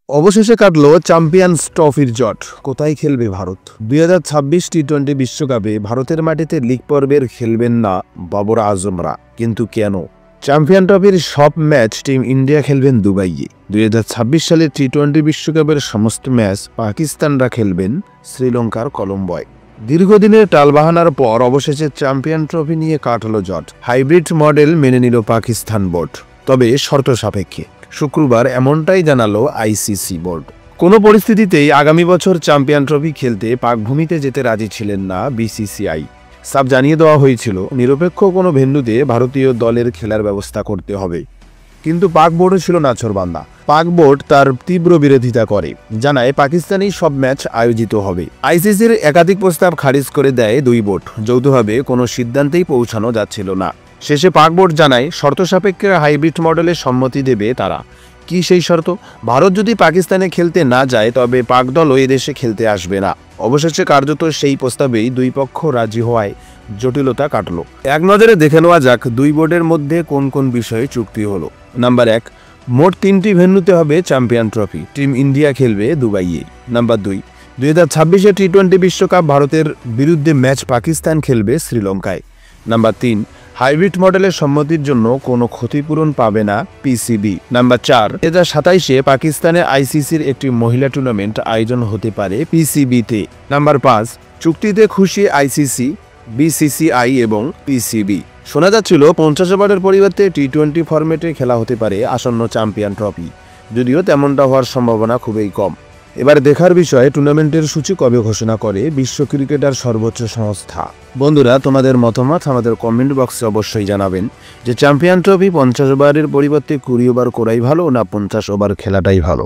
অবশেষে কাটলো চ্যাম্পিয়ন্স ট্রফির জট। কোথায় খেলবে ভারত? 2026 টি-20 বিশ্বকাপে ভারতের মাটিতে লিগ পর্বের খেলবেন না বাবর আজমরা। কিন্তু কেন? চ্যাম্পিয়ন ট্রফির সব ম্যাচ টিম ইন্ডিয়া খেলবেন দুবাইয়ে। 2026 সালের টি-20 বিশ্বকাপের সমস্ত ম্যাচ পাকিস্তানরা খেলবেন শ্রীলঙ্কার কলম্বোয়। দীর্ঘদিনের টালবাহানার পর অবশেষে চ্যাম্পিয়ন ট্রফি নিয়ে কাটল জট। হাইব্রিড মডেল মেনে নিল পাকিস্তান বোর্ড, তবে শর্ত সাপেক্ষে। শুক্রবার এমনটাই জানালো আইসিসি বোর্ড। কোনো পরিস্থিতিতেই আগামী বছর চ্যাম্পিয়ন ট্রফি খেলতে পাক ভূমিতে যেতে রাজি ছিলেন না বিসিসিআই। সাফ জানিয়ে দেওয়া হয়েছিল নিরপেক্ষ কোনো ভেন্যুতে ভারতীয় দলের খেলার ব্যবস্থা করতে হবে। কিন্তু পাক বোর্ডও ছিল নাছোড়বান্দা। পাক বোর্ড তার তীব্র বিরোধিতা করে, জানায় পাকিস্তানি সব ম্যাচ আয়োজিত হবে। আইসিসির একাধিক প্রস্তাব খারিজ করে দেয় দুই বোর্ড। যৌথভাবে কোনো সিদ্ধান্তেই পৌঁছানো যাচ্ছিল না। শেষে পাক বোর্ড জানায় শর্ত সাপেক্ষে হাইব্রিড মডেলের সম্মতি দেবে তারা। কি সেই শর্ত? ভারত যদি পাকিস্তানে খেলতে না যায় তবে পাক দলও এদেশে খেলতে আসবে না। অবশেষে কার্যত সেই প্রস্তাবেই দুই পক্ষ রাজি হওয়ায় জটিলতা কাটল। এক নজরে দেখে নেওয়া যাক দুই বোর্ডের মধ্যে কোন কোন বিষয়ে চুক্তি হলো। নাম্বার 1, মোট 3টি ভেন্যুতে হবে চ্যাম্পিয়ন ট্রফি। টিম ইন্ডিয়া খেলবে দুবাইয়ে। নাম্বার 2, 2026 টি-20 বিশ্বকাপ ভারতের বিরুদ্ধে ম্যাচ পাকিস্তান খেলবে শ্রীলঙ্কায়। নাম্বার 3, হাইব্রিড মডেলের সম্মতির জন্য কোনো ক্ষতিপূরণ পাবে না পিসিবি। নাম্বার 4, 2027 পাকিস্তানে আইসিসির একটি মহিলা টুর্নামেন্ট আয়োজন হতে পারে পিসিবিতে। নাম্বার 5, চুক্তিতে খুশি আইসিসি, বিসিসিআই এবং পিসিবি। শোনা যাচ্ছিল 50 ওভারের পরিবর্তে টি-20 ফরম্যাটে খেলা হতে পারে আসন্ন চ্যাম্পিয়ন ট্রফি, যদিও তেমনটা হওয়ার সম্ভাবনা খুবই কম। এবার দেখার বিষয়ে টুর্নামেন্টের সূচি কবে ঘোষণা করে বিশ্ব ক্রিকেটার সর্বোচ্চ সংস্থা। বন্ধুরা, তোমাদের মতামত আমাদের কমেন্ট বক্সে অবশ্যই জানাবেন যে চ্যাম্পিয়ন ট্রফি 50 ওভারের পরিবর্তে 20 ওভার করাই ভালো না 50 ওভার খেলাটাই ভালো।